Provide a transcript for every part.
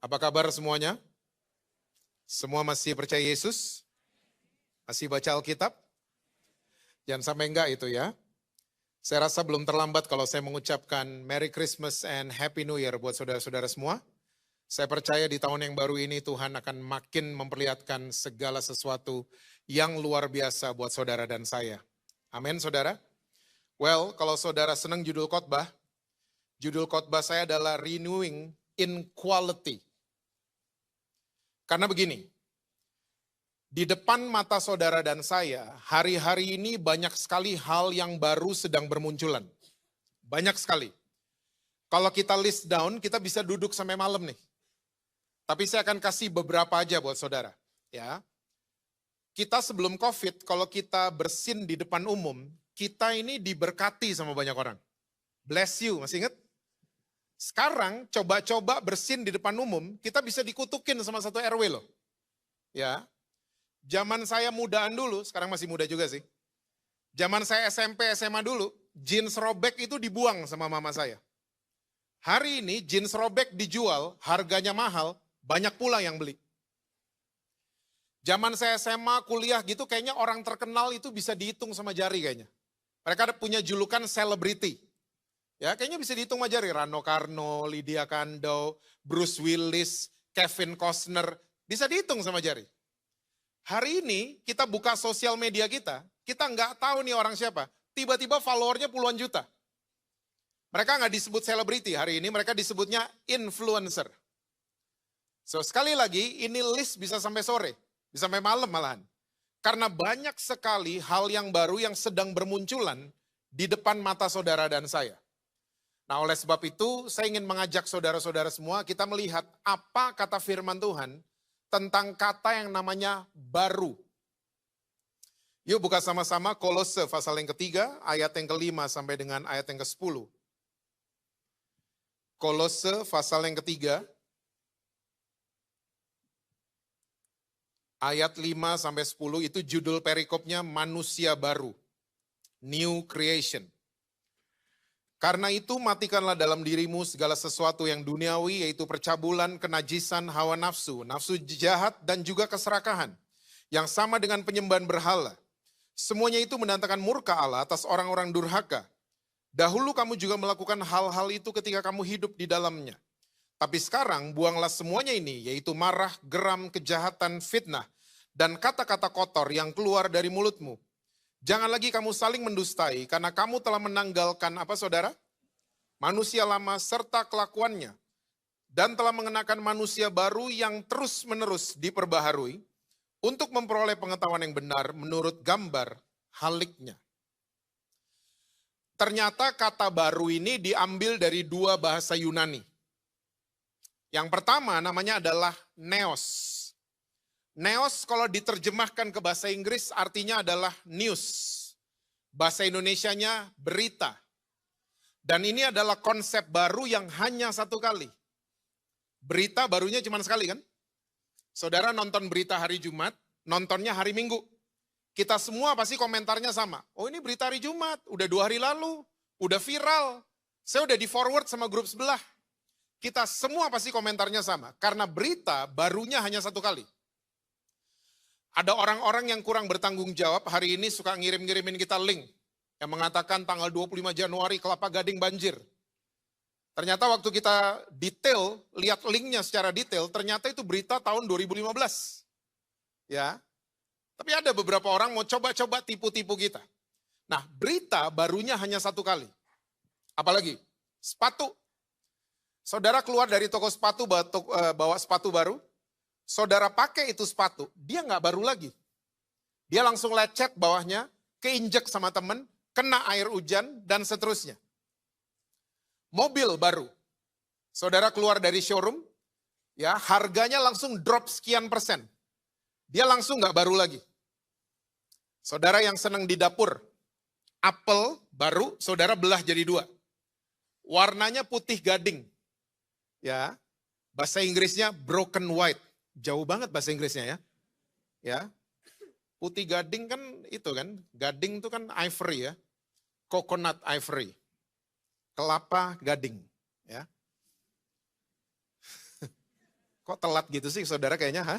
Apa kabar semuanya? Semua masih percaya Yesus? Masih baca Alkitab? Jangan sampai enggak itu ya. Saya rasa belum terlambat kalau saya mengucapkan Merry Christmas and Happy New Year buat saudara-saudara semua. Saya percaya di tahun yang baru ini Tuhan akan makin memperlihatkan segala sesuatu yang luar biasa buat saudara dan saya. Amin saudara. Well, kalau saudara senang judul khotbah saya adalah Renewing in Quality. Karena begini, di depan mata saudara dan saya, hari-hari ini banyak sekali hal yang baru sedang bermunculan. Banyak sekali. Kalau kita list down, kita bisa duduk sampai malam nih. Tapi saya akan kasih beberapa aja buat saudara. Ya, kita sebelum COVID, kalau kita bersin di depan umum, kita ini diberkati sama banyak orang. Bless you, masih ingat? Sekarang coba-coba bersin di depan umum, kita bisa dikutukin sama satu RW loh. Ya, zaman saya mudaan dulu, sekarang masih muda juga sih. Zaman saya SMP, SMA dulu, jeans robek itu dibuang sama mama saya. Hari ini jeans robek dijual, harganya mahal, banyak pula yang beli. Zaman saya SMA, kuliah gitu, kayaknya orang terkenal itu bisa dihitung sama jari kayaknya. Mereka punya julukan selebriti. Ya, kayaknya bisa dihitung sama jari. Rano Karno, Lydia Kandou, Bruce Willis, Kevin Costner, bisa dihitung sama jari. Hari ini kita buka sosial media kita nggak tahu nih orang siapa. Tiba-tiba followernya puluhan juta. Mereka nggak disebut selebriti hari ini, mereka disebutnya influencer. So sekali lagi, ini list bisa sampai sore, bisa sampai malam malahan. Karena banyak sekali hal yang baru yang sedang bermunculan di depan mata saudara dan saya. Nah oleh sebab itu, saya ingin mengajak saudara-saudara semua, kita melihat apa kata firman Tuhan tentang kata yang namanya baru. Yuk buka sama-sama Kolose pasal yang ketiga, ayat yang kelima sampai dengan ayat yang ke-10. Kolose pasal yang ketiga, ayat 5 sampai 10 itu judul perikopnya manusia baru. New creation. Karena itu matikanlah dalam dirimu segala sesuatu yang duniawi, yaitu percabulan, kenajisan, hawa nafsu, nafsu jahat, dan juga keserakahan, yang sama dengan penyembahan berhala. Semuanya itu mendatangkan murka Allah atas orang-orang durhaka. Dahulu kamu juga melakukan hal-hal itu ketika kamu hidup di dalamnya. Tapi sekarang buanglah semuanya ini, yaitu marah, geram, kejahatan, fitnah, dan kata-kata kotor yang keluar dari mulutmu. Jangan lagi kamu saling mendustai, karena kamu telah menanggalkan apa saudara? Manusia lama serta kelakuannya, dan telah mengenakan manusia baru yang terus-menerus diperbaharui, untuk memperoleh pengetahuan yang benar menurut gambar haliknya. Ternyata kata baru ini diambil dari dua bahasa Yunani. Yang pertama namanya adalah neos. Neos kalau diterjemahkan ke bahasa Inggris artinya adalah news. Bahasa Indonesianya berita. Dan ini adalah konsep baru yang hanya satu kali. Berita barunya cuma sekali kan? Saudara nonton berita hari Jumat, nontonnya hari Minggu. Kita semua pasti komentarnya sama. Oh ini berita hari Jumat, udah 2 hari lalu, udah viral. Saya udah di forward sama grup sebelah. Kita semua pasti komentarnya sama. Karena berita barunya hanya satu kali. Ada orang-orang yang kurang bertanggung jawab hari ini suka ngirim-ngirimin kita link yang mengatakan tanggal 25 Januari Kelapa Gading banjir. Ternyata waktu kita detail, lihat linknya secara detail, ternyata itu berita tahun 2015. Ya. Tapi ada beberapa orang mau coba-coba tipu-tipu kita. Nah, berita barunya hanya satu kali. Apalagi? Sepatu. Saudara keluar dari toko sepatu bawa sepatu baru. Saudara pakai itu sepatu, dia nggak baru lagi. Dia langsung lecet bawahnya, keinjek sama temen, kena air hujan, dan seterusnya. Mobil baru. Saudara keluar dari showroom, ya harganya langsung drop sekian persen. Dia langsung nggak baru lagi. Saudara yang senang di dapur, apel baru, saudara belah jadi 2. Warnanya putih gading. Ya, bahasa Inggrisnya broken white. Jauh banget bahasa Inggrisnya ya. Ya. Putih gading kan itu kan, gading itu kan ivory ya. Coconut ivory. Kelapa gading, ya. Kok telat gitu sih saudara kayaknya, ha?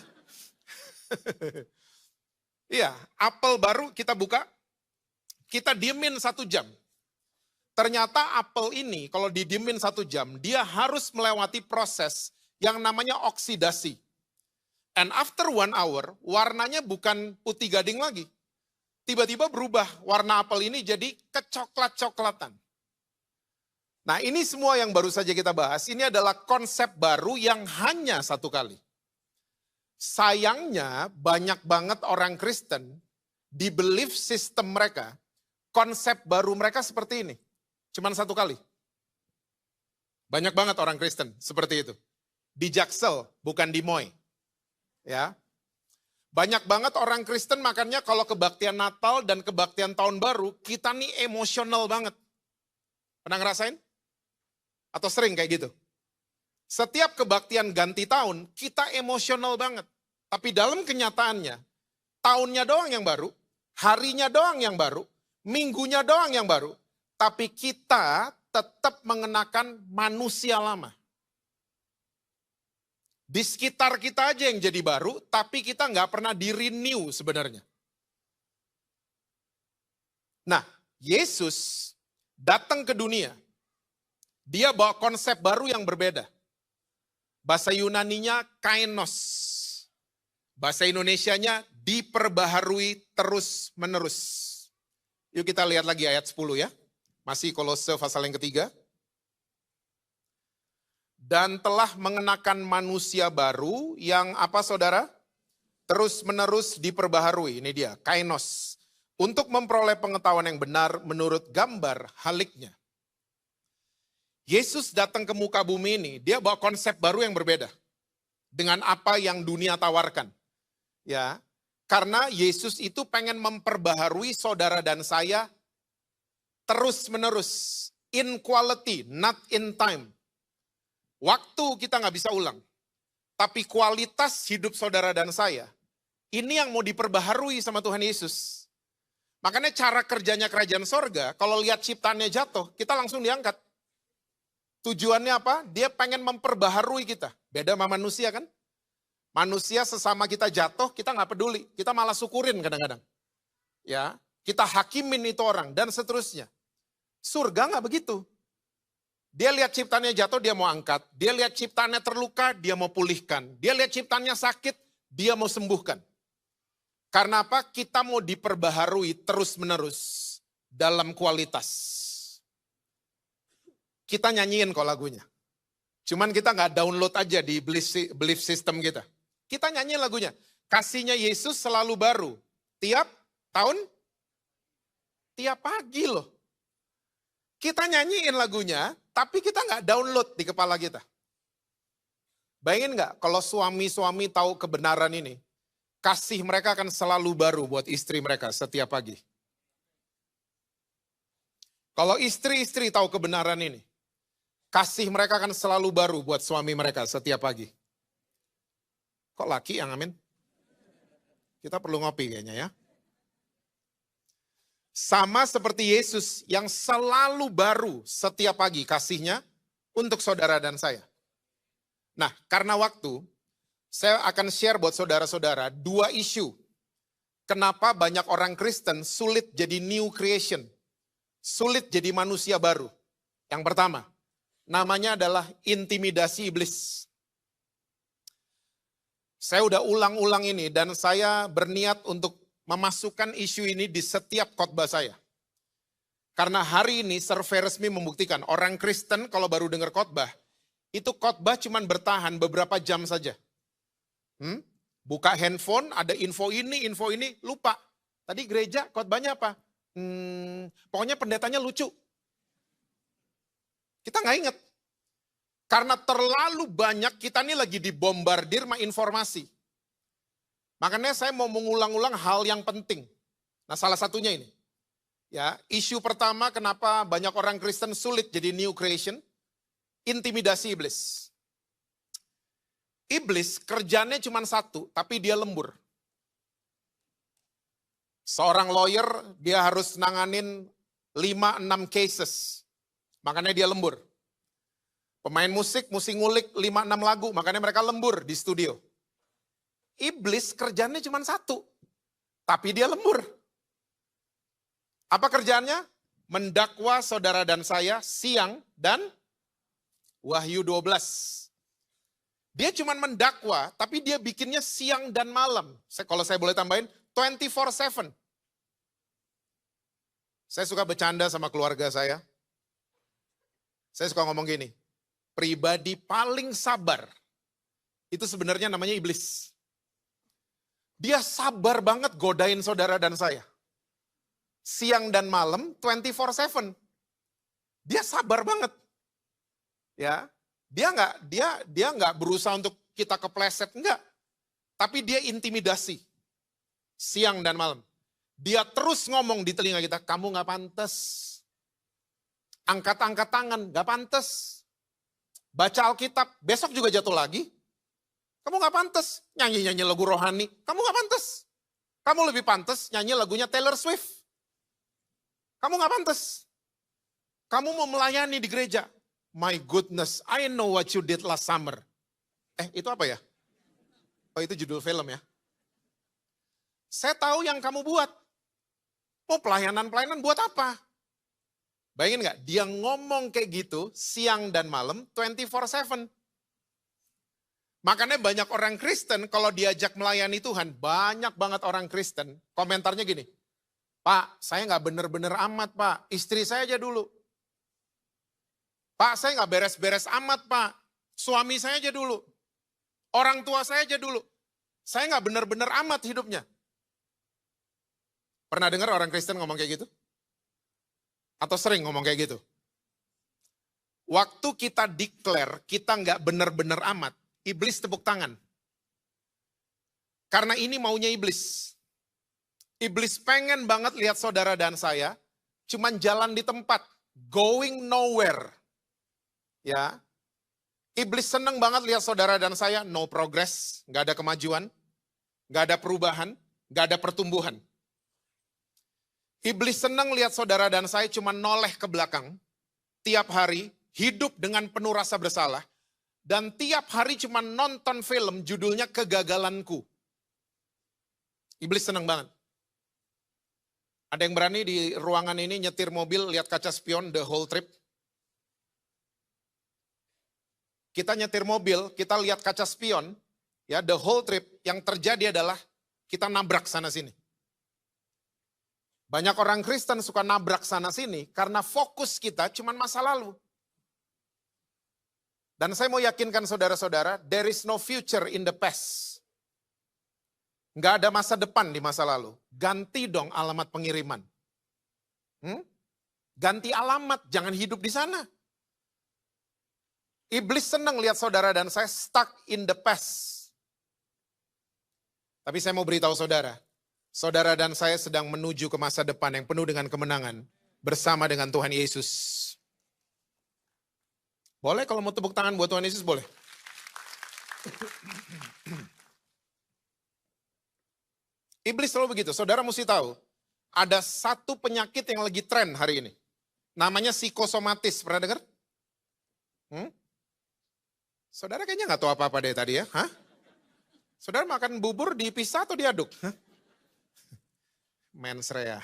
Iya, apel baru kita buka, kita diemin 1 jam. Ternyata apel ini kalau didiemin 1 jam, dia harus melewati proses yang namanya oksidasi. And after 1 hour, warnanya bukan putih gading lagi. Tiba-tiba berubah warna apel ini jadi kecoklat-coklatan. Nah ini semua yang baru saja kita bahas, ini adalah konsep baru yang hanya 1 kali. Sayangnya banyak banget orang Kristen, di belief system mereka, konsep baru mereka seperti ini. Cuman 1 kali. Banyak banget orang Kristen seperti itu. Di Jaksel, bukan di Moy. Ya. Banyak banget orang Kristen makanya kalau kebaktian Natal dan kebaktian Tahun Baru, kita nih emosional banget. Pernah ngerasain? Atau sering kayak gitu? Setiap kebaktian ganti tahun, kita emosional banget. Tapi dalam kenyataannya, tahunnya doang yang baru, harinya doang yang baru, minggunya doang yang baru. Tapi kita tetap mengenakan manusia lama. Di sekitar kita aja yang jadi baru, tapi kita nggak pernah di-renew sebenarnya. Nah, Yesus datang ke dunia. Dia bawa konsep baru yang berbeda. Bahasa Yunaninya kainos. Bahasa Indonesianya diperbaharui terus-menerus. Yuk kita lihat lagi ayat 10 ya. Masih Kolose pasal yang ketiga. Dan telah mengenakan manusia baru yang apa saudara? Terus-menerus diperbaharui. Ini dia, kainos. Untuk memperoleh pengetahuan yang benar menurut gambar haliknya. Yesus datang ke muka bumi ini, dia bawa konsep baru yang berbeda. Dengan apa yang dunia tawarkan. Ya, karena Yesus itu pengen memperbaharui saudara dan saya terus-menerus. In quality, not in time. Waktu kita nggak bisa ulang. Tapi kualitas hidup saudara dan saya, ini yang mau diperbaharui sama Tuhan Yesus. Makanya cara kerjanya kerajaan sorga, kalau lihat ciptaannya jatuh, kita langsung diangkat. Tujuannya apa? Dia pengen memperbaharui kita. Beda sama manusia kan? Manusia sesama kita jatuh, kita nggak peduli. Kita malah syukurin kadang-kadang. Ya, kita hakimin itu orang dan seterusnya. Surga nggak begitu. Dia lihat ciptaannya jatuh, dia mau angkat. Dia lihat ciptaannya terluka, dia mau pulihkan. Dia lihat ciptaannya sakit, dia mau sembuhkan. Karena apa? Kita mau diperbaharui terus-menerus dalam kualitas. Kita nyanyiin kok lagunya. Cuman kita nggak download aja di belief system kita. Kita nyanyiin lagunya. Kasihnya Yesus selalu baru. Tiap tahun, tiap pagi loh. Kita nyanyiin lagunya, tapi kita nggak download di kepala kita. Bayangin nggak kalau suami-suami tahu kebenaran ini, kasih mereka akan selalu baru buat istri mereka setiap pagi. Kalau istri-istri tahu kebenaran ini, kasih mereka akan selalu baru buat suami mereka setiap pagi. Kok laki yang amin? Kita perlu ngopi kayaknya ya. Sama seperti Yesus yang selalu baru setiap pagi kasihnya untuk saudara dan saya. Nah, karena waktu, saya akan share buat saudara-saudara 2 isu. Kenapa banyak orang Kristen sulit jadi new creation, sulit jadi manusia baru. Yang pertama, namanya adalah intimidasi iblis. Saya udah ulang-ulang ini dan saya berniat untuk memasukkan isu ini di setiap khotbah saya. Karena hari ini survei resmi membuktikan orang Kristen kalau baru dengar khotbah, itu khotbah cuman bertahan beberapa jam saja. Buka handphone, ada info ini, lupa. Tadi gereja khotbahnya apa? Pokoknya pendetanya lucu. Kita nggak ingat. Karena terlalu banyak kita nih lagi dibombardir sama informasi. Makanya saya mau mengulang-ulang hal yang penting. Nah, salah satunya ini. Ya, isu pertama kenapa banyak orang Kristen sulit jadi new creation, intimidasi iblis. Iblis kerjanya cuma satu, tapi dia lembur. Seorang lawyer, dia harus nanganin 5-6 cases. Makanya dia lembur. Pemain musik mesti ngulik 5-6 lagu, makanya mereka lembur di studio. Iblis kerjaannya cuma satu, tapi dia lembur. Apa kerjaannya? Mendakwa saudara dan saya siang dan Wahyu 12. Dia cuma mendakwa, tapi dia bikinnya siang dan malam. Kalau saya boleh tambahin, 24/7. Saya suka bercanda sama keluarga saya. Saya suka ngomong gini, pribadi paling sabar, itu sebenarnya namanya iblis. Dia sabar banget godain saudara dan saya. Siang dan malam, 24/7. Dia sabar banget. Ya, dia nggak berusaha untuk kita kepleset, enggak. Tapi dia intimidasi. Siang dan malam. Dia terus ngomong di telinga kita, kamu nggak pantas. Angkat-angkat tangan, nggak pantas. Baca Alkitab, besok juga jatuh lagi. Kamu nggak pantas nyanyi-nyanyi lagu rohani. Kamu nggak pantas. Kamu lebih pantas nyanyi lagunya Taylor Swift. Kamu nggak pantas. Kamu mau melayani di gereja. My goodness, I know what you did last summer. Itu apa ya? Oh, itu judul film ya. Saya tahu yang kamu buat. Oh, pelayanan-pelayanan buat apa? Bayangin nggak? Dia ngomong kayak gitu siang dan malam 24/7. Makanya banyak orang Kristen kalau diajak melayani Tuhan, banyak banget orang Kristen komentarnya gini, Pak, saya nggak bener-bener amat Pak, istri saya aja dulu. Pak, saya nggak beres-beres amat Pak, suami saya aja dulu. Orang tua saya aja dulu. Saya nggak bener-bener amat hidupnya. Pernah dengar orang Kristen ngomong kayak gitu? Atau sering ngomong kayak gitu? Waktu kita declare, kita nggak bener-bener amat, iblis tepuk tangan. Karena ini maunya iblis. Iblis pengen banget lihat saudara dan saya, cuman jalan di tempat, going nowhere. Ya, iblis seneng banget lihat saudara dan saya, no progress, nggak ada kemajuan, nggak ada perubahan, nggak ada pertumbuhan. Iblis seneng lihat saudara dan saya cuma noleh ke belakang, tiap hari hidup dengan penuh rasa bersalah, dan tiap hari cuma nonton film judulnya Kegagalanku. Iblis seneng banget. Ada yang berani di ruangan ini nyetir mobil, lihat kaca spion the whole trip? Kita nyetir mobil, kita lihat kaca spion, ya the whole trip, yang terjadi adalah kita nabrak sana sini. Banyak orang Kristen suka nabrak sana sini karena fokus kita cuma masa lalu. Dan saya mau yakinkan saudara-saudara, there is no future in the past. Nggak ada masa depan di masa lalu. Ganti dong alamat pengiriman. Ganti alamat, jangan hidup di sana. Iblis senang lihat saudara dan saya stuck in the past. Tapi saya mau beritahu saudara, saudara dan saya sedang menuju ke masa depan yang penuh dengan kemenangan bersama dengan Tuhan Yesus. Boleh kalau mau tepuk tangan buat Tuhan Yesus boleh. Iblis selalu begitu, saudara mesti tahu. Ada satu penyakit yang lagi tren hari ini. Namanya psikosomatis, pernah dengar? Saudara kayaknya nggak tahu apa-apa deh tadi ya. Hah? Saudara makan bubur dipisah atau diaduk? Hah? Mensrea.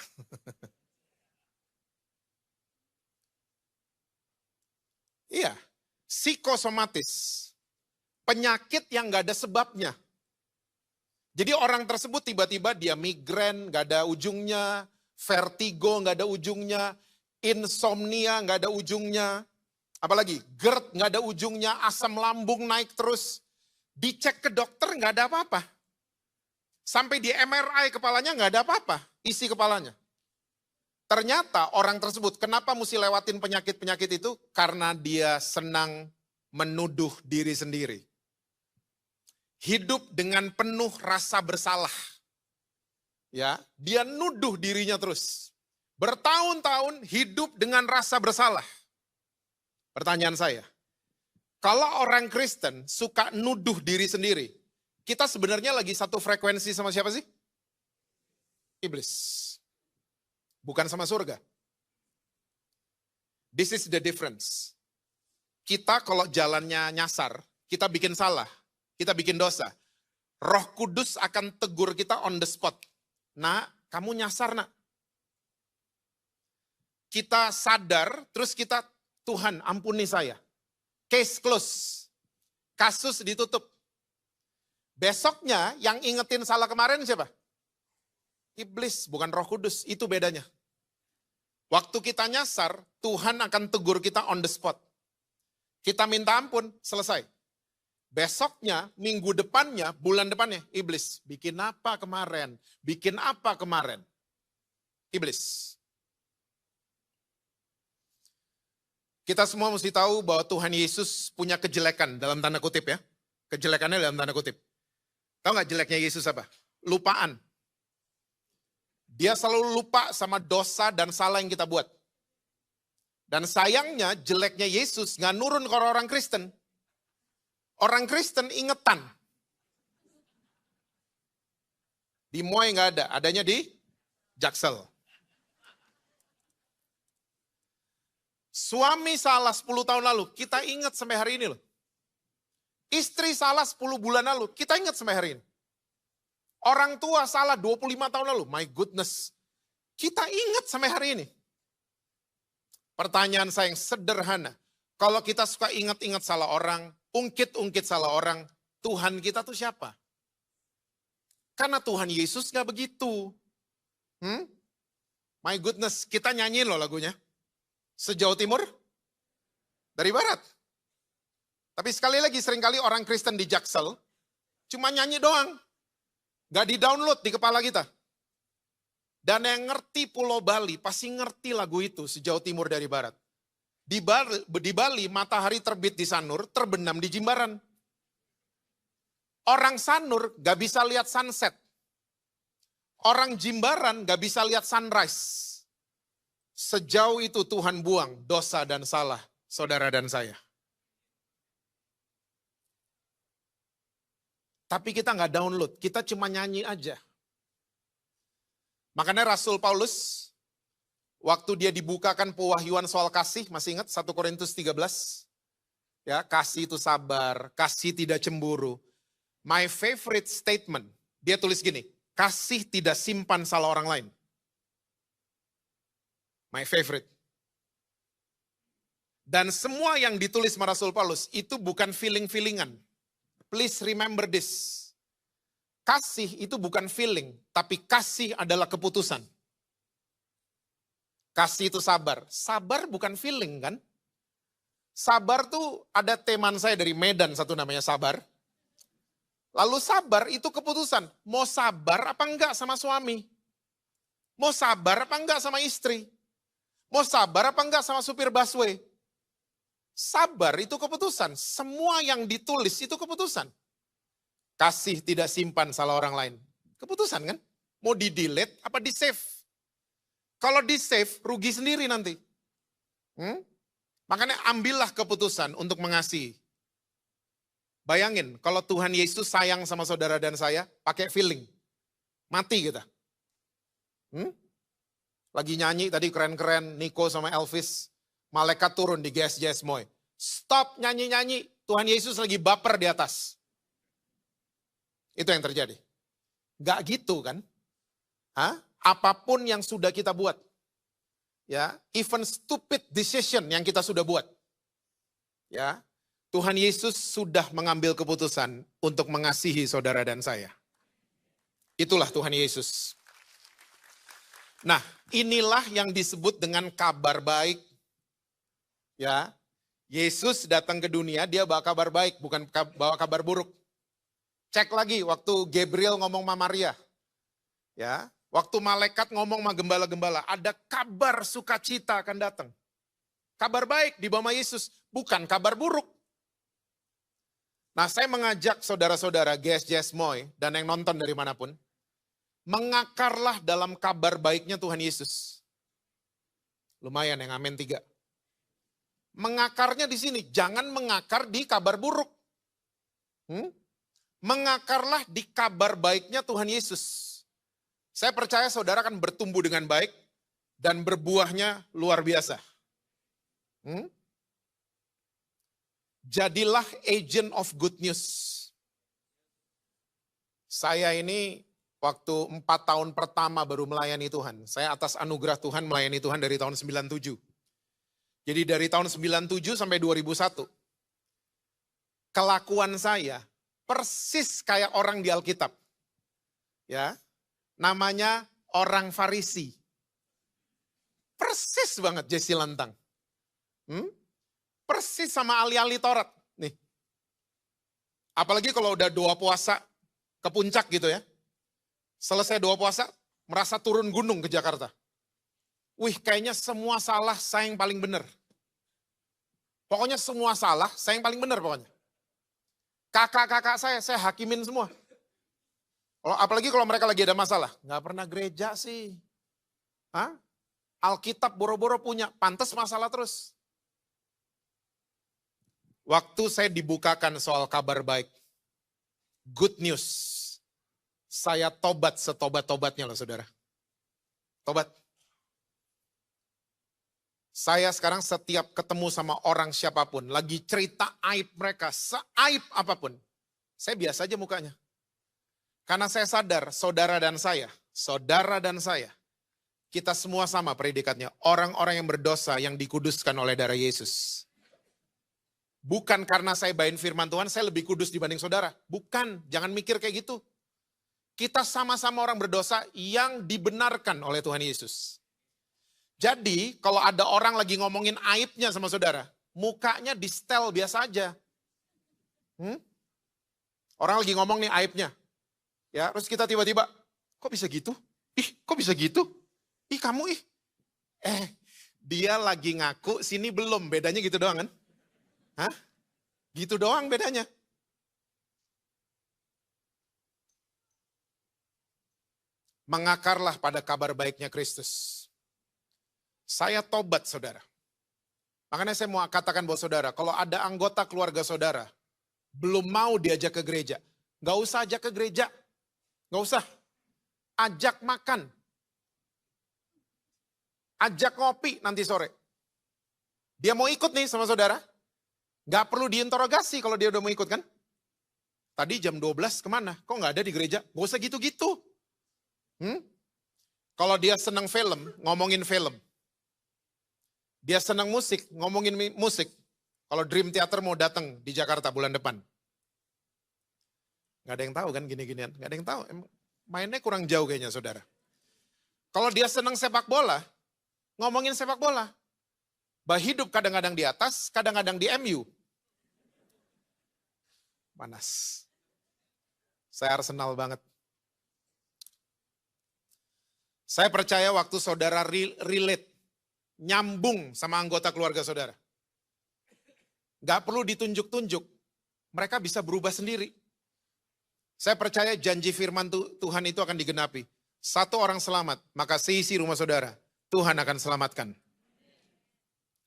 Iya, psikosomatis. Penyakit yang nggak ada sebabnya. Jadi orang tersebut tiba-tiba dia migrain, nggak ada ujungnya, vertigo nggak ada ujungnya, insomnia nggak ada ujungnya, apalagi GERD nggak ada ujungnya, asam lambung naik terus, dicek ke dokter nggak ada apa-apa. Sampai di MRI kepalanya nggak ada apa-apa, isi kepalanya. Ternyata orang tersebut kenapa mesti lewatin penyakit-penyakit itu? Karena dia senang menuduh diri sendiri. Hidup dengan penuh rasa bersalah. Ya, dia nuduh dirinya terus. Bertahun-tahun hidup dengan rasa bersalah. Pertanyaan saya, kalau orang Kristen suka nuduh diri sendiri, kita sebenarnya lagi satu frekuensi sama siapa sih? Iblis. Bukan sama surga. This is the difference. Kita kalau jalannya nyasar, kita bikin salah, kita bikin dosa. Roh Kudus akan tegur kita on the spot. Nak, kamu nyasar nak. Kita sadar, terus kita, Tuhan ampuni saya. Case close. Kasus ditutup. Besoknya yang ingetin salah kemarin siapa? Iblis, bukan Roh Kudus. Itu bedanya. Waktu kita nyasar, Tuhan akan tegur kita on the spot. Kita minta ampun, selesai. Besoknya, minggu depannya, bulan depannya, iblis. Bikin apa kemarin? Bikin apa kemarin? Iblis. Kita semua mesti tahu bahwa Tuhan Yesus punya kejelekan dalam tanda kutip ya. Kejelekannya dalam tanda kutip. Tahu nggak jeleknya Yesus apa? Lupaan. Dia selalu lupa sama dosa dan salah yang kita buat. Dan sayangnya jeleknya Yesus nggak nurun ke orang Kristen. Orang Kristen ingetan. Di Moy nggak ada, adanya di Jaksel. Suami salah 10 tahun lalu, kita ingat sampai hari ini loh. Istri salah 10 bulan lalu, kita ingat sampai hari ini. Orang tua salah 25 tahun lalu, my goodness. Kita ingat sampai hari ini. Pertanyaan saya yang sederhana. Kalau kita suka ingat-ingat salah orang, ungkit-ungkit salah orang, Tuhan kita tuh siapa? Karena Tuhan Yesus gak begitu. My goodness, kita nyanyiin loh lagunya. Sejauh timur, dari barat. Tapi sekali lagi, seringkali orang Kristen di Jaksel, cuma nyanyi doang. Gak di-download di kepala kita. Dan yang ngerti Pulau Bali, pasti ngerti lagu itu, Sejauh Timur dari Barat. Di Bali, matahari terbit di Sanur, terbenam di Jimbaran. Orang Sanur gak bisa lihat sunset. Orang Jimbaran gak bisa lihat sunrise. Sejauh itu Tuhan buang dosa dan salah saudara dan saya. Tapi kita nggak download, kita cuma nyanyi aja. Makanya Rasul Paulus, waktu dia dibukakan pewahyuan soal kasih, masih ingat 1 Korintus 13? Ya, kasih itu sabar, kasih tidak cemburu. My favorite statement, dia tulis gini, kasih tidak simpan salah orang lain. My favorite. Dan semua yang ditulis sama Rasul Paulus itu bukan feeling-feelingan. Please remember this. Kasih itu bukan feeling, tapi kasih adalah keputusan. Kasih itu sabar. Sabar bukan feeling kan? Sabar tuh ada teman saya dari Medan, satu namanya Sabar. Lalu sabar itu keputusan. Mau sabar apa enggak sama suami? Mau sabar apa enggak sama istri? Mau sabar apa enggak sama supir busway? Sabar itu keputusan. Semua yang ditulis itu keputusan. Kasih tidak simpan salah orang lain. Keputusan kan? Mau di-delete apa di-save? Kalau di-save, rugi sendiri nanti. Makanya ambillah keputusan untuk mengasihi. Bayangin, kalau Tuhan Yesus sayang sama saudara dan saya, pakai feeling. Mati kita. Lagi nyanyi tadi keren-keren, Nico sama Elvis. Malaikat turun di GSJS Moy. Stop nyanyi-nyanyi, Tuhan Yesus lagi baper di atas. Itu yang terjadi. Gak gitu kan? Apapun yang sudah kita buat. Ya, even stupid decision yang kita sudah buat. Ya, Tuhan Yesus sudah mengambil keputusan untuk mengasihi saudara dan saya. Itulah Tuhan Yesus. Nah, inilah yang disebut dengan kabar baik. Ya, Yesus datang ke dunia, dia bawa kabar baik, bukan bawa kabar buruk. Cek lagi waktu Gabriel ngomong sama Maria. Ya, waktu malaikat ngomong sama gembala-gembala, ada kabar sukacita akan datang. Kabar baik dibawa Yesus, bukan kabar buruk. Nah, saya mengajak saudara-saudara GSJS Moy dan yang nonton dari manapun, mengakarlah dalam kabar baiknya Tuhan Yesus. Lumayan yang amin 3. Mengakarnya di sini, jangan mengakar di kabar buruk. Mengakarlah di kabar baiknya Tuhan Yesus. Saya percaya saudara akan bertumbuh dengan baik dan berbuahnya luar biasa. Jadilah agent of good news. Saya ini waktu 4 tahun pertama baru melayani Tuhan. Saya atas anugerah Tuhan melayani Tuhan dari tahun 97. Jadi dari tahun 97 sampai 2001. Kelakuan saya persis kayak orang di Alkitab. Ya. Namanya orang Farisi. Persis banget Jesse Lantang. Persis sama ahli-ahli Taurat. Nih. Apalagi kalau udah doa puasa ke puncak gitu ya. Selesai doa puasa, merasa turun gunung ke Jakarta. Wih, kayaknya semua salah, saya yang paling benar. Pokoknya semua salah, saya yang paling benar pokoknya. Kakak-kakak saya hakimin semua. Apalagi kalau mereka lagi ada masalah. Nggak pernah gereja sih. Hah? Alkitab boro-boro punya, pantas masalah terus. Waktu saya dibukakan soal kabar baik, good news, saya tobat setobat-tobatnya loh saudara. Tobat. Saya sekarang setiap ketemu sama orang siapapun, lagi cerita aib mereka, seaib apapun, saya biasa aja mukanya. Karena saya sadar saudara dan saya, kita semua sama predikatnya, orang-orang yang berdosa yang dikuduskan oleh darah Yesus. Bukan karena saya bawain firman Tuhan, saya lebih kudus dibanding saudara. Bukan, jangan mikir kayak gitu. Kita sama-sama orang berdosa yang dibenarkan oleh Tuhan Yesus. Jadi kalau ada orang lagi ngomongin aibnya sama saudara, mukanya di setel biasa aja. Orang lagi ngomong nih aibnya. Ya, terus kita tiba-tiba, kok bisa gitu? Kok bisa gitu? Kamu dia lagi ngaku, sini belum, bedanya gitu doang kan? Hah? Gitu doang bedanya. Mengakarlah pada kabar baiknya Kristus. Saya tobat saudara. Makanya saya mau katakan buat saudara, kalau ada anggota keluarga saudara, belum mau diajak ke gereja, gak usah ajak ke gereja. Gak usah. Ajak makan. Ajak ngopi nanti sore. Dia mau ikut nih sama saudara. Gak perlu diinterogasi kalau dia udah mau ikut kan. Tadi jam 12 kemana? Kok gak ada di gereja? Gak usah gitu-gitu. Kalau dia senang film, ngomongin film. Dia senang musik, ngomongin musik. Kalau Dream Theater mau datang di Jakarta bulan depan. Gak ada yang tahu kan gini-ginian. Gak ada yang tahu. Mainnya kurang jauh kayaknya saudara. Kalau dia senang sepak bola, ngomongin sepak bola. Hidup kadang-kadang di atas, kadang-kadang di MU. Panas. Saya Arsenal banget. Saya percaya waktu saudara relate, nyambung sama anggota keluarga saudara. Gak perlu ditunjuk-tunjuk, mereka bisa berubah sendiri. Saya percaya janji firman Tuhan itu akan digenapi. Satu orang selamat, maka seisi rumah saudara, Tuhan akan selamatkan.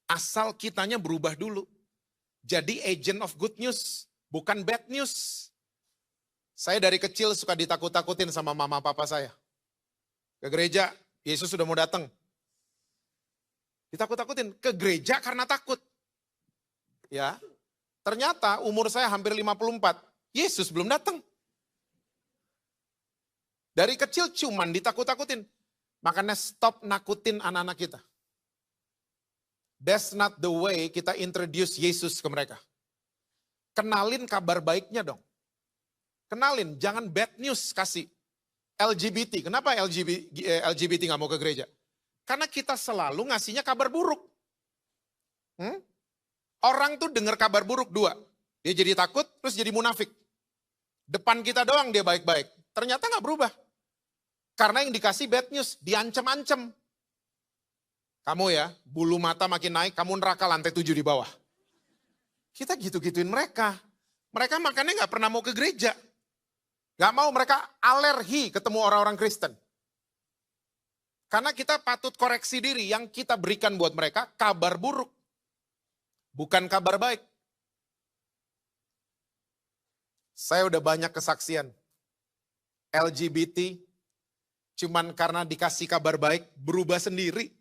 Asal kitanya berubah dulu. Jadi agent of good news, bukan bad news. Saya dari kecil suka ditakut-takutin sama mama papa saya. Ke gereja, Yesus sudah mau datang. Ditakut-takutin, ke gereja karena takut. Ya, ternyata umur saya hampir 54, Yesus belum datang. Dari kecil cuman ditakut-takutin. Makanya stop nakutin anak-anak kita. That's not the way kita introduce Yesus ke mereka. Kenalin kabar baiknya dong. Kenalin, jangan bad news kasih. LGBT, kenapa LGBT gak mau ke gereja? Karena kita selalu ngasihnya kabar buruk. Orang tuh dengar kabar buruk dua. Dia jadi takut, terus jadi munafik. Depan kita doang dia baik-baik. Ternyata gak berubah. Karena yang dikasih bad news, diancam-ancam. Kamu ya, bulu mata makin naik, kamu neraka lantai 7 di bawah. Kita gitu-gituin mereka. Mereka makanya gak pernah mau ke gereja. Gak mau, mereka alergi ketemu orang-orang Kristen. Karena kita patut koreksi diri, yang kita berikan buat mereka kabar buruk. Bukan kabar baik. Saya udah banyak kesaksian. LGBT, cuman karena dikasih kabar baik, berubah sendiri.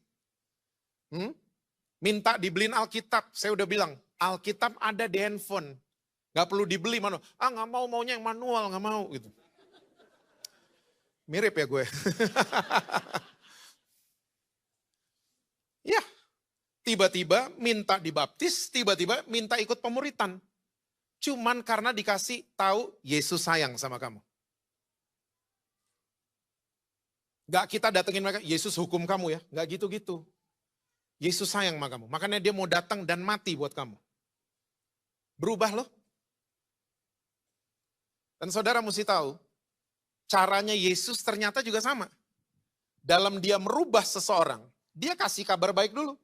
Minta dibeliin Alkitab, saya udah bilang, Alkitab ada di handphone. Gak perlu dibeli manual. Gak mau, maunya yang manual, gak mau gitu. Mirip ya gue. Ya, tiba-tiba minta dibaptis, tiba-tiba minta ikut pemuritan. Cuman karena dikasih tahu Yesus sayang sama kamu. Gak kita datengin mereka, Yesus hukum kamu ya. Gak gitu-gitu. Yesus sayang sama kamu. Makanya dia mau datang dan mati buat kamu. Berubah loh. Dan saudara mesti tahu, caranya Yesus ternyata juga sama. Dalam dia merubah seseorang, dia kasih kabar baik dulu.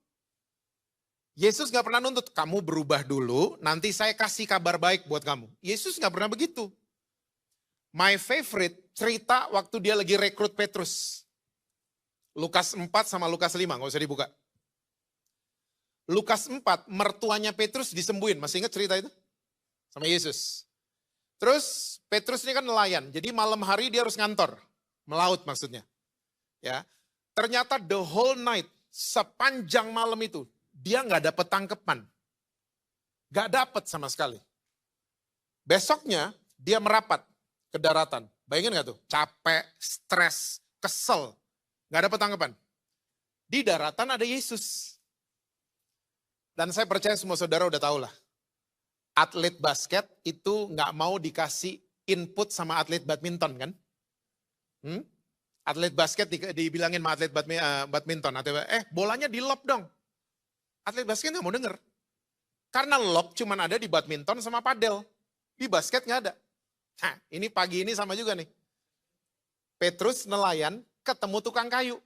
Yesus gak pernah nuntut, kamu berubah dulu, nanti saya kasih kabar baik buat kamu. Yesus gak pernah begitu. My favorite cerita waktu dia lagi rekrut Petrus. Lukas 4 sama Lukas 5, gak usah dibuka. Lukas 4, mertuanya Petrus disembuhin, masih ingat cerita itu? Sama Yesus. Terus Petrus ini kan nelayan, jadi malam hari dia harus ngantor, melaut maksudnya. Ya, ternyata the whole night, sepanjang malam itu, dia nggak dapat tangkepan. Nggak dapat sama sekali. Besoknya dia merapat ke daratan. Bayangin nggak tuh? Capek, stres, kesel. Nggak dapat tangkepan. Di daratan ada Yesus. Dan saya percaya semua saudara udah tahu lah. Atlet basket itu nggak mau dikasih input sama atlet badminton kan? Atlet basket dibilangin sama atlet badminton, bolanya di lob dong. Atlet basket nggak mau denger. Karena lob cuman ada di badminton sama padel. Di basket nggak ada. Nah, ini pagi ini sama juga nih. Petrus nelayan ketemu tukang kayu.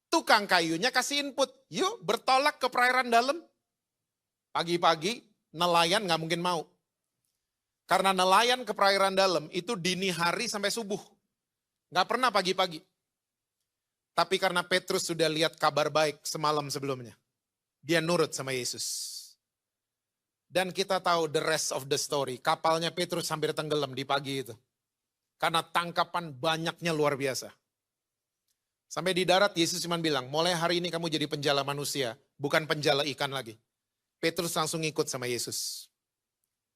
Tukang kayunya kasih input, yuk bertolak ke perairan dalam. Pagi-pagi nelayan nggak mungkin mau. Karena nelayan ke perairan dalam itu dini hari sampai subuh. Nggak pernah pagi-pagi. Tapi karena Petrus sudah lihat kabar baik semalam sebelumnya. Dia nurut sama Yesus. Dan kita tahu the rest of the story. Kapalnya Petrus hampir tenggelam di pagi itu. Karena tangkapan banyaknya luar biasa. Sampai di darat Yesus cuma bilang, mulai hari ini kamu jadi penjala manusia. Bukan penjala ikan lagi. Petrus langsung ikut sama Yesus.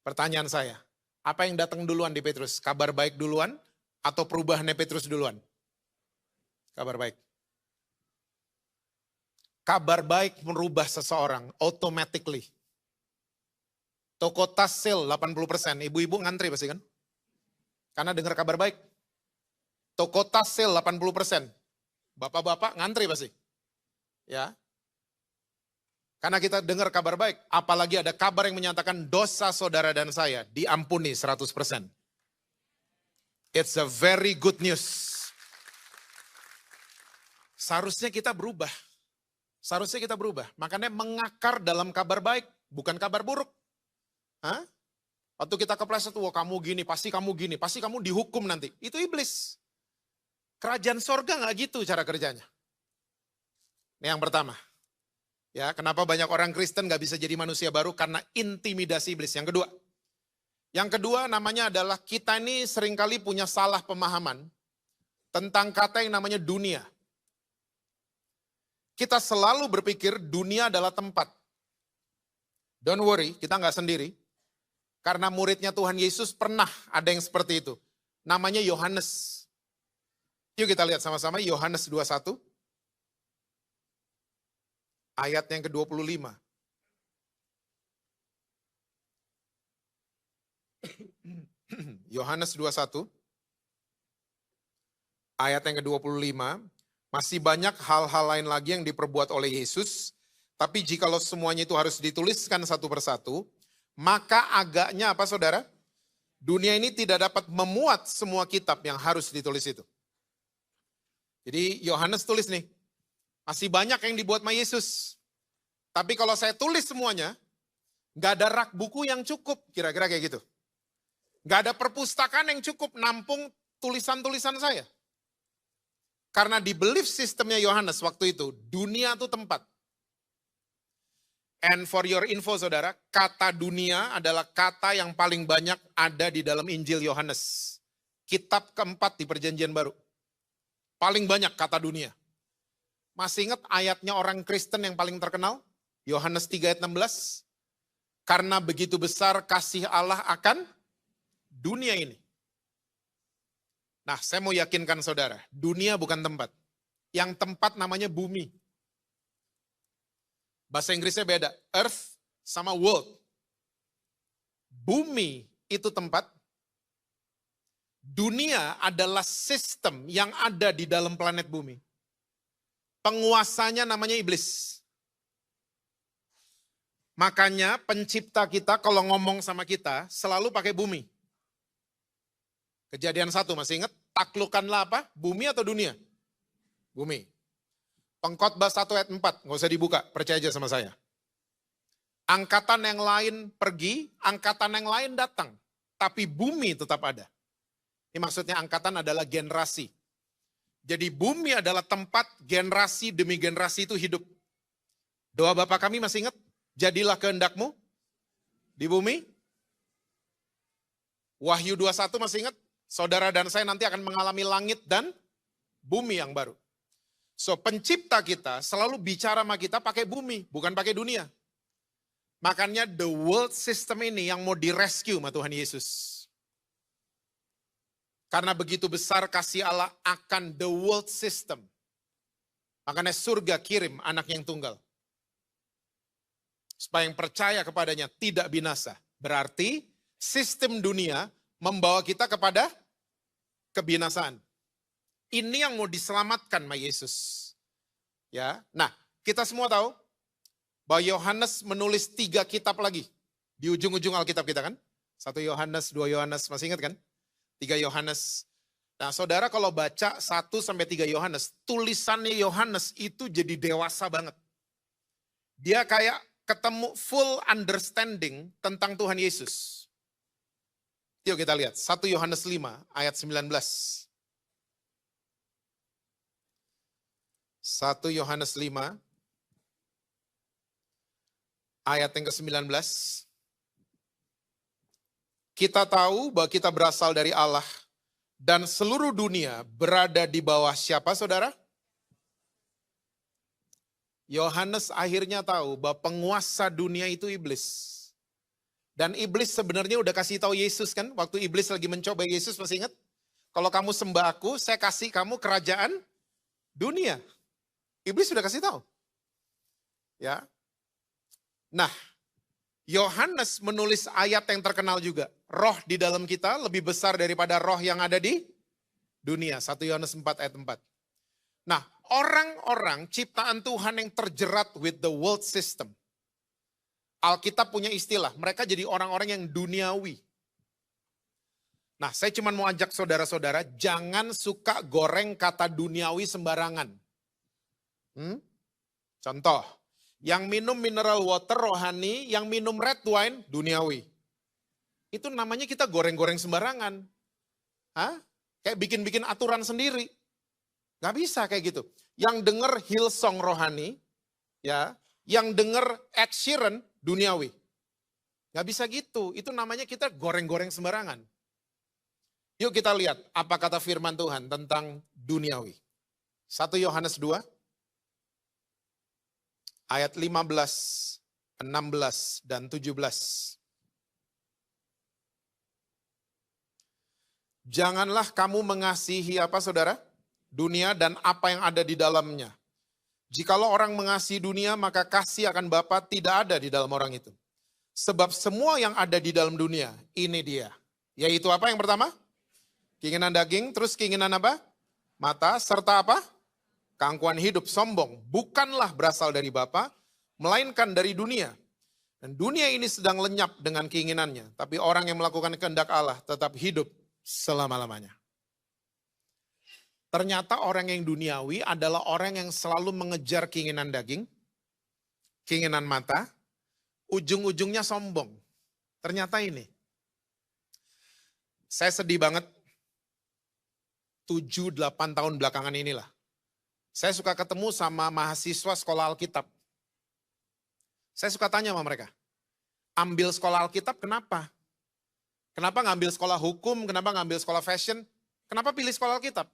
Pertanyaan saya, apa yang datang duluan di Petrus? Kabar baik duluan atau perubahannya Petrus duluan? Kabar baik. Kabar baik merubah seseorang automatically. Toko tas sale 80%, ibu-ibu ngantri pasti kan? Karena dengar kabar baik. Toko tas sale 80%, bapak-bapak ngantri pasti. Ya. Karena kita dengar kabar baik, apalagi ada kabar yang menyatakan dosa saudara dan saya diampuni 100%. It's a very good news. Seharusnya kita berubah. Seharusnya kita berubah. Makanya mengakar dalam kabar baik, bukan kabar buruk. Hah? Waktu kita kepleset, wah kamu gini, pasti kamu dihukum nanti. Itu iblis. Kerajaan sorga gak gitu cara kerjanya. Ini yang pertama. Ya, kenapa banyak orang Kristen gak bisa jadi manusia baru? Karena intimidasi iblis. Yang kedua namanya adalah kita ini seringkali punya salah pemahaman tentang kata yang namanya dunia. Kita selalu berpikir dunia adalah tempat. Don't worry, kita gak sendiri. Karena muridnya Tuhan Yesus pernah ada yang seperti itu. Namanya Yohanes. Yuk kita lihat sama-sama Yohanes 21. Ayat yang ke-25. Yohanes 21. Ayat yang ke-25. Masih banyak hal-hal lain lagi yang diperbuat oleh Yesus. Tapi jikalau semuanya itu harus dituliskan satu persatu, maka agaknya apa saudara? Dunia ini tidak dapat memuat semua kitab yang harus ditulis itu. Jadi Yohanes tulis nih, masih banyak yang dibuat sama Yesus. Tapi kalau saya tulis semuanya, gak ada rak buku yang cukup, kira-kira kayak gitu. Gak ada perpustakaan yang cukup nampung tulisan-tulisan saya. Karena di belief sistemnya Yohanes waktu itu, dunia itu tempat. And for your info saudara, kata dunia adalah kata yang paling banyak ada di dalam Injil Yohanes. Kitab keempat di Perjanjian Baru. Paling banyak kata dunia. Masih ingat ayatnya orang Kristen yang paling terkenal? Yohanes 3 ayat 16. Karena begitu besar kasih Allah akan dunia ini. Nah, saya mau yakinkan saudara, dunia bukan tempat. Yang tempat namanya bumi. Bahasa Inggrisnya beda, earth sama world. Bumi itu tempat, dunia adalah sistem yang ada di dalam planet bumi. Penguasanya namanya iblis. Makanya pencipta kita kalau ngomong sama kita selalu pakai bumi. Kejadian 1 masih ingat? Taklukkanlah apa? Bumi atau dunia? Bumi. Pengkhotbah 1 ayat 4, nggak usah dibuka, percaya aja sama saya. Angkatan yang lain pergi, angkatan yang lain datang. Tapi bumi tetap ada. Ini maksudnya angkatan adalah generasi. Jadi bumi adalah tempat generasi demi generasi itu hidup. Doa Bapa kami masih ingat? Jadilah kehendakmu di bumi. Wahyu 21 masih ingat? Saudara dan saya nanti akan mengalami langit dan bumi yang baru. So pencipta kita selalu bicara sama kita pakai bumi, bukan pakai dunia. Makanya the world system ini yang mau direscue sama Tuhan Yesus. Karena begitu besar kasih Allah akan the world system. Makanya surga kirim anak yang tunggal. Supaya yang percaya kepadanya tidak binasa. Berarti sistem dunia membawa kita kepada kebinasaan. Ini yang mau diselamatkan sama Yesus. Ya, nah kita semua tahu bahwa Yohanes menulis 3 kitab lagi di ujung-ujung Alkitab kita kan. 1 Yohanes, 2 Yohanes, masih ingat kan? 3 Yohanes. Nah saudara kalau baca 1-3 Yohanes, tulisannya Yohanes itu jadi dewasa banget. Dia kayak ketemu full understanding tentang Tuhan Yesus. Yuk kita lihat, 1 Yohanes 5 ayat 19. 1 Yohanes 5 ayat yang ke-19. Kita tahu bahwa kita berasal dari Allah dan seluruh dunia berada di bawah siapa saudara? Yohanes akhirnya tahu bahwa penguasa dunia itu iblis. Dan iblis sebenarnya udah kasih tahu Yesus kan, waktu iblis lagi mencoba Yesus, masih ingat? Kalau kamu sembah aku, saya kasih kamu kerajaan dunia. Iblis sudah kasih tahu. Ya. Nah, Yohanes menulis ayat yang terkenal juga. Roh di dalam kita lebih besar daripada roh yang ada di dunia. 1 Yohanes 4 ayat 4. Nah, orang-orang ciptaan Tuhan yang terjerat with the world system. Alkitab punya istilah, mereka jadi orang-orang yang duniawi. Nah, saya cuma mau ajak saudara-saudara, jangan suka goreng kata duniawi sembarangan. Contoh, yang minum mineral water rohani, yang minum red wine duniawi. Itu namanya kita goreng-goreng sembarangan. Kayak bikin-bikin aturan sendiri. Gak bisa kayak gitu. Yang denger Hillsong rohani, ya, yang denger Ed Sheeran duniawi. Gak bisa gitu, itu namanya kita goreng-goreng sembarangan. Yuk kita lihat apa kata firman Tuhan tentang duniawi. 1 Yohanes 2, ayat 15, 16, dan 17. Janganlah kamu mengasihi apa saudara? Dunia dan apa yang ada di dalamnya. Jikalau orang mengasihi dunia, maka kasih akan Bapa tidak ada di dalam orang itu. Sebab semua yang ada di dalam dunia, ini dia. Yaitu apa yang pertama? Keinginan daging, terus keinginan apa? Mata, serta apa? Keangkuhan hidup, sombong. Bukanlah berasal dari Bapa, melainkan dari dunia. Dan dunia ini sedang lenyap dengan keinginannya. Tapi orang yang melakukan kehendak Allah tetap hidup selama-lamanya. Ternyata orang yang duniawi adalah orang yang selalu mengejar keinginan daging, keinginan mata, ujung-ujungnya sombong. Ternyata ini. Saya sedih banget 7-8 tahun belakangan inilah. Saya suka ketemu sama mahasiswa sekolah Alkitab. Saya suka tanya sama mereka, ambil sekolah Alkitab kenapa? Kenapa ngambil sekolah hukum, kenapa ngambil sekolah fashion, kenapa pilih sekolah Alkitab?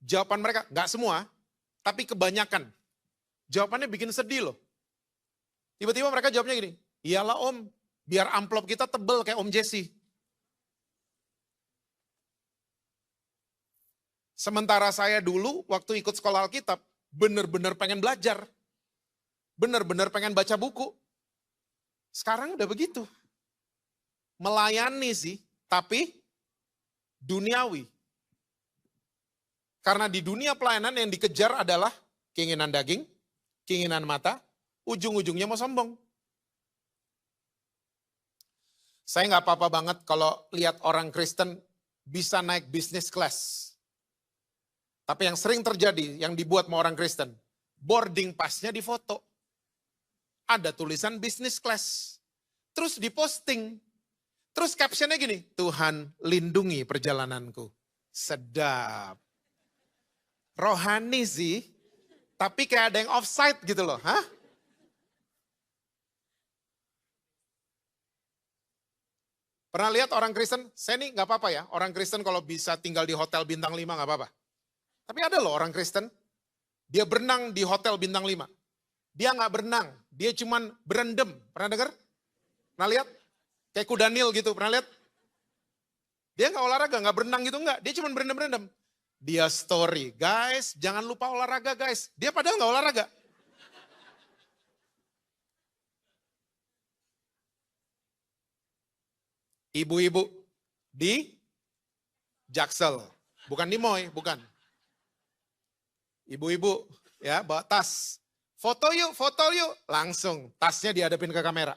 Jawaban mereka, nggak semua, tapi kebanyakan. Jawabannya bikin sedih loh. Tiba-tiba mereka jawabnya gini, Iyalah om, biar amplop kita tebel kayak Om Jesse. Sementara saya dulu waktu ikut sekolah Alkitab, bener-bener pengen belajar. Bener-bener pengen baca buku. Sekarang udah begitu. Melayani sih, tapi duniawi. Karena di dunia pelayanan yang dikejar adalah keinginan daging, keinginan mata, ujung-ujungnya mau sombong. Saya nggak apa-apa banget kalau lihat orang Kristen bisa naik business class. Tapi yang sering terjadi, yang dibuat sama orang Kristen, boarding pass-nya difoto. Ada tulisan business class. Terus diposting. Terus captionnya gini, Tuhan lindungi perjalananku. Sedap. Rohani sih, tapi kayak ada yang offside gitu loh. Hah? Pernah lihat orang Kristen, saya nih nggak apa-apa ya, orang Kristen kalau bisa tinggal di hotel bintang 5 nggak apa-apa. Tapi ada loh orang Kristen, dia berenang di hotel bintang 5. Dia nggak berenang, dia cuman berendam. Pernah dengar? Pernah lihat? Kayak kuda Nil gitu, pernah lihat? Dia nggak olahraga, nggak berenang gitu nggak, dia cuman berendam-berendam. Dia story, guys jangan lupa olahraga guys. Dia padahal nggak olahraga. Ibu-ibu di Jaksel, bukan di Moy, bukan. Ibu-ibu ya bawa tas, foto yuk, langsung tasnya dihadapin ke kamera.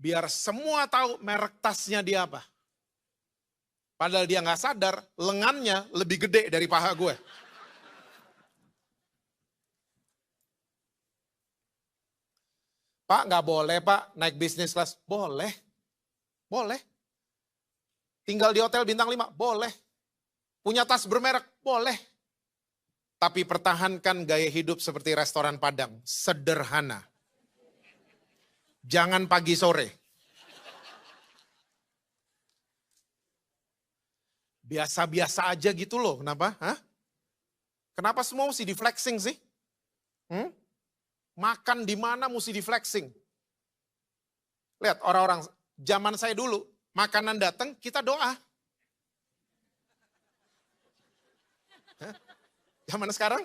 Biar semua tahu merek tasnya dia apa. Padahal dia nggak sadar, lengannya lebih gede dari paha gue. Pak nggak boleh pak naik bisnis kelas, boleh. Boleh. Tinggal di hotel bintang 5, boleh. Punya tas bermerek, boleh. Tapi pertahankan gaya hidup seperti restoran Padang, sederhana. Jangan pagi sore. Biasa-biasa aja gitu loh, kenapa? Hah? Kenapa semua mesti di flexing sih? Makan di mana mesti di flexing? Lihat orang-orang zaman saya dulu, makanan datang, kita doa. Hah? Zaman sekarang?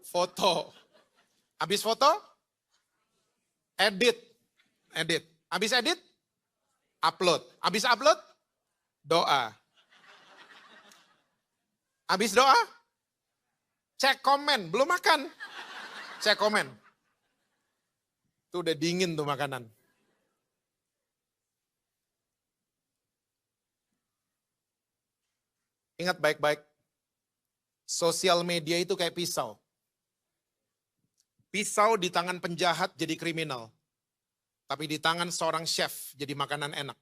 Foto. Habis foto? Edit. Habis edit? Upload. Habis upload? Doa. Habis doa? Cek komen. Belum makan. Cek komen. Itu udah dingin tuh makanan. Ingat baik-baik, sosial media itu kayak pisau. Pisau di tangan penjahat jadi kriminal. Tapi di tangan seorang chef jadi makanan enak.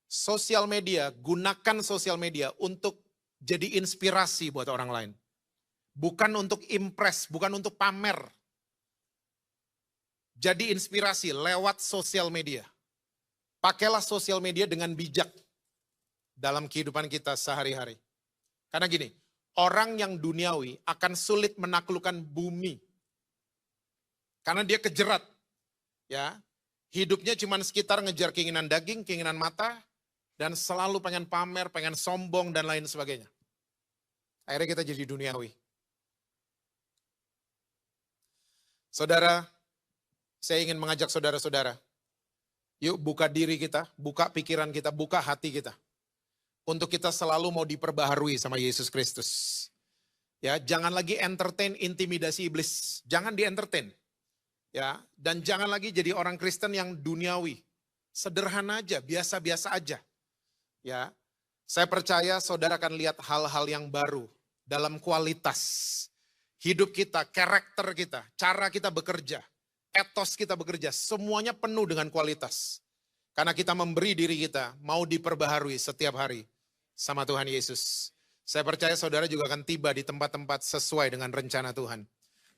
Sosial media, gunakan sosial media untuk jadi inspirasi buat orang lain. Bukan untuk impress, bukan untuk pamer. Jadi inspirasi lewat sosial media. Pakailah sosial media dengan bijak dalam kehidupan kita sehari-hari. Karena gini, orang yang duniawi akan sulit menaklukkan bumi. Karena dia kejerat. Ya, hidupnya cuma sekitar ngejar keinginan daging, keinginan mata, dan selalu pengen pamer, pengen sombong, dan lain sebagainya. Akhirnya kita jadi duniawi. Saudara, saya ingin mengajak saudara-saudara, yuk buka diri kita, buka pikiran kita, buka hati kita. Untuk kita selalu mau diperbaharui sama Yesus Kristus. Ya, jangan lagi entertain intimidasi iblis. Jangan di-entertain. Ya, dan jangan lagi jadi orang Kristen yang duniawi. Sederhana aja, biasa-biasa aja. Ya, saya percaya saudara akan lihat hal-hal yang baru dalam kualitas hidup kita, karakter kita, cara kita bekerja, etos kita bekerja, semuanya penuh dengan kualitas. Karena kita memberi diri kita, mau diperbaharui setiap hari sama Tuhan Yesus. Saya percaya saudara juga akan tiba di tempat-tempat sesuai dengan rencana Tuhan.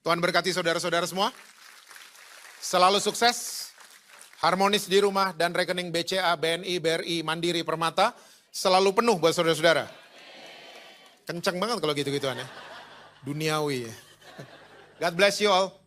Tuhan berkati saudara-saudara semua. Selalu sukses, harmonis di rumah, dan rekening BCA, BNI, BRI, Mandiri, Permata selalu penuh buat saudara-saudara. Kenceng banget kalau gitu-gituan ya. Duniawi. God bless you all.